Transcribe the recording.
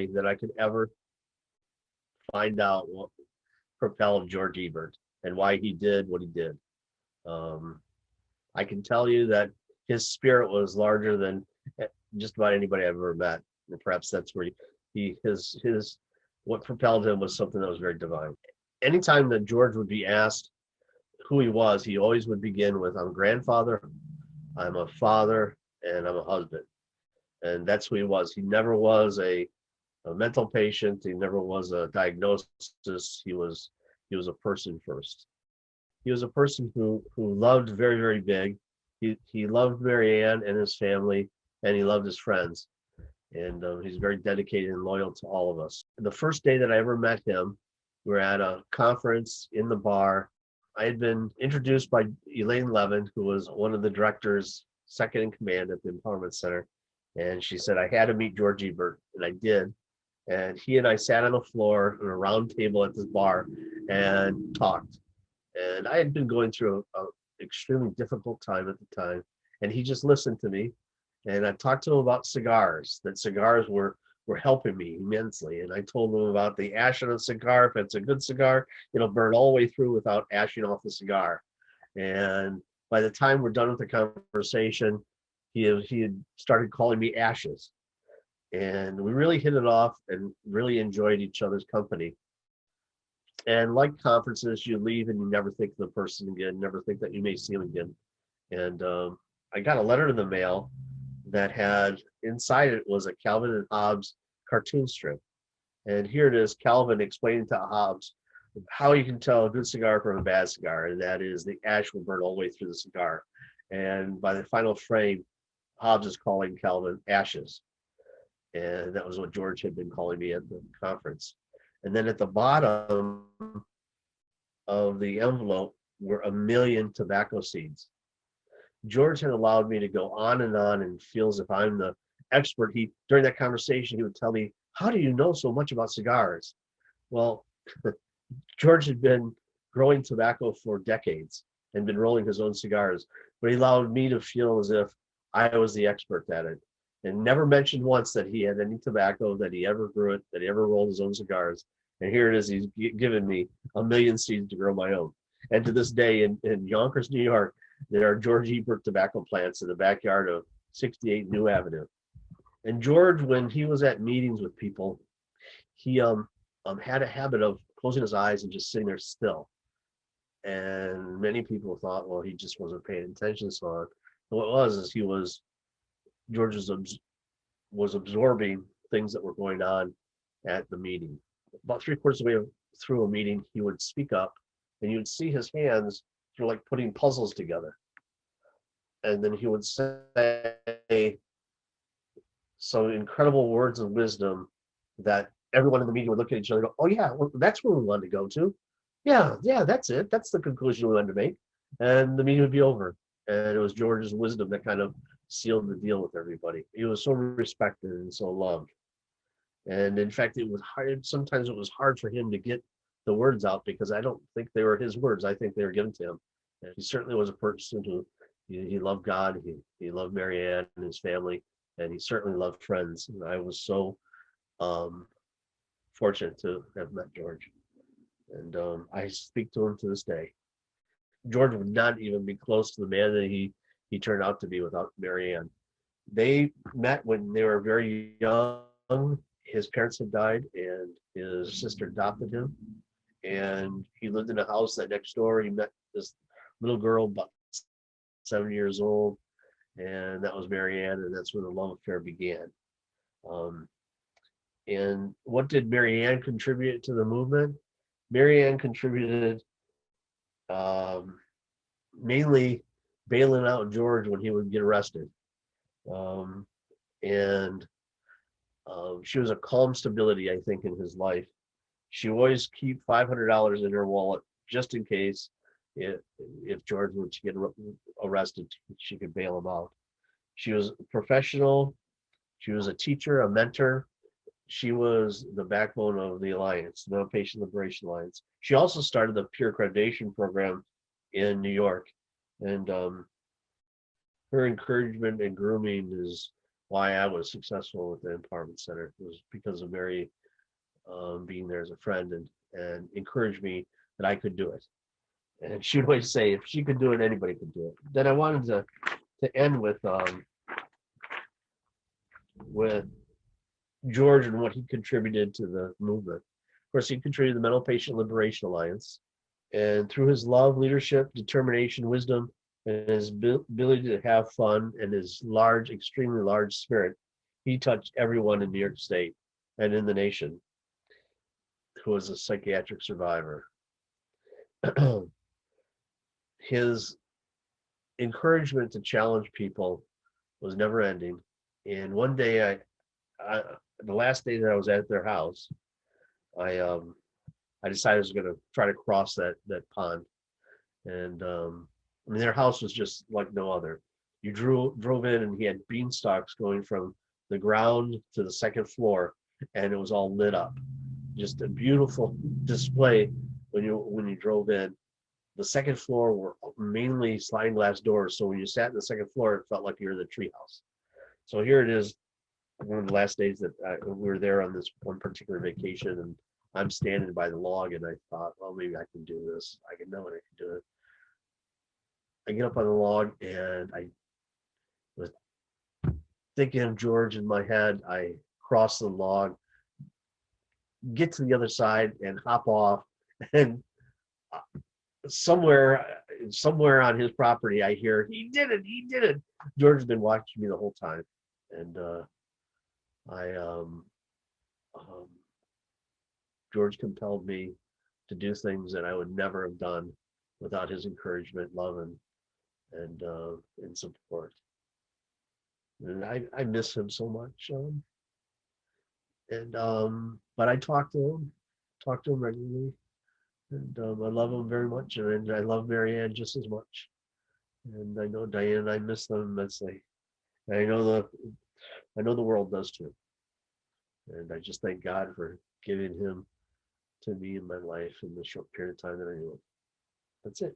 way that I could ever find out what propelled George Ebert and why he did what he did. I can tell you that his spirit was larger than just about anybody I've ever met. And perhaps that's where his what propelled him was something that was very divine. Anytime that George would be asked who he was, he always would begin with, I'm a grandfather, I'm a father, and I'm a husband. And that's who he was. He never was a mental patient. He never was a diagnosis. He was a person first. He was a person who loved very, very big. He loved Maryanne and his family, and he loved his friends. And he's very dedicated and loyal to all of us. The first day that I ever met him, we were at a conference in the bar. I had been introduced by Elaine Levin, who was one of the directors, second in command at the Empowerment Center. And she said, I had to meet George Ebert, and I did. And he and I sat on the floor at a round table at this bar and talked. And I had been going through an extremely difficult time at the time. And he just listened to me. And I talked to him about cigars, that cigars were helping me immensely. And I told him about the ash on a cigar. If it's a good cigar, it'll burn all the way through without ashing off the cigar. And by the time we're done with the conversation, he had started calling me Ashes. And we really hit it off and really enjoyed each other's company. And like conferences, you leave and you never think of the person again, never think that you may see him again. And I got a letter in the mail that had inside it was a Calvin and Hobbes cartoon strip. And here it is, Calvin explaining to Hobbes how you can tell a good cigar from a bad cigar. And that is the ash will burn all the way through the cigar. And by the final frame, Hobbes is calling Calvin Ashes. And that was what George had been calling me at the conference. And then at the bottom of the envelope were 1 million tobacco seeds. George had allowed me to go on and feel as if I'm the expert. During that conversation, he would tell me, how do you know so much about cigars? Well, George had been growing tobacco for decades and been rolling his own cigars, but he allowed me to feel as if I was the expert at it, and never mentioned once that he had any tobacco, that he ever grew it, that he ever rolled his own cigars. And here it is, he's given me 1 million seeds to grow my own. And to this day in Yonkers, New York, there are George Ebert tobacco plants in the backyard of 68 New Avenue. And George, when he was at meetings with people, he had a habit of closing his eyes and just sitting there still. And many people thought, well, he just wasn't paying attention so on. And what it was is George was absorbing things that were going on at the meeting. About 3/4 of the way through a meeting, he would speak up, and you would see his hands sort of like putting puzzles together. And then he would say some incredible words of wisdom that everyone in the meeting would look at each other and go, oh yeah, well, that's where we wanted to go to. Yeah, that's it. That's the conclusion we wanted to make. And the meeting would be over. And it was George's wisdom that kind of sealed the deal with everybody. He was so respected and so loved. And in fact, it was hard. Sometimes it was hard for him to get the words out because I don't think they were his words. I think they were given to him. And he certainly was a person who he loved God. He loved Maryanne and his family, and he certainly loved friends. And I was so fortunate to have met George. And I speak to him to this day. George would not even be close to the man that he turned out to be without Maryanne. They met when they were very young. His parents had died, and his sister adopted him. And he lived in a house that next door. He met this little girl, about 7 years old, and that was Maryanne, and that's where the love affair began. And what did Maryanne contribute to the movement? Maryanne contributed mainly bailing out George when he would get arrested. She was a calm stability, I think, in his life. She always keep $500 in her wallet just in case if George were to get arrested, she could bail him out. She was professional. She was a teacher, a mentor. She was the backbone of the Alliance, the Patient Liberation Alliance. She also started the peer accreditation program in New York. And her encouragement and grooming is why I was successful with the Empowerment Center. It was because of Mary being there as a friend and encouraged me that I could do it. And she would always say, if she could do it, anybody could do it. Then I wanted to end with George and what he contributed to the movement. Of course, he contributed to the Mental Patient Liberation Alliance. And through his love, leadership, determination, wisdom, and his ability to have fun and his large, extremely large spirit, he touched everyone in New York State and in the nation who was a psychiatric survivor. His encouragement to challenge people was never ending. And one day, the last day that I was at their house, I decided I was going to try to cross that pond. And I mean, their house was just like no other. You drove in, and he had beanstalks going from the ground to the second floor, and it was all lit up. Just a beautiful display when you drove in. The second floor were mainly sliding glass doors, so when you sat in the second floor, it felt like you were in the treehouse. So here it is, one of the last days that we were there on this one particular vacation, and I'm standing by the log, and I thought, well, maybe I can do this. I know what I can do it. I get up on the log, and I was thinking of George in my head. I cross the log, get to the other side, and hop off. And somewhere on his property, I hear, he did it. George has been watching me the whole time. And George compelled me to do things that I would never have done without his encouragement, love, and support. And I miss him so much. But I talk to him regularly, and I love him very much, and I love Maryanne just as much. And I know Diane and I miss them immensely. And I know the world does too. And I just thank God for giving him to me in my life in the short period of time that I knew him. That's it.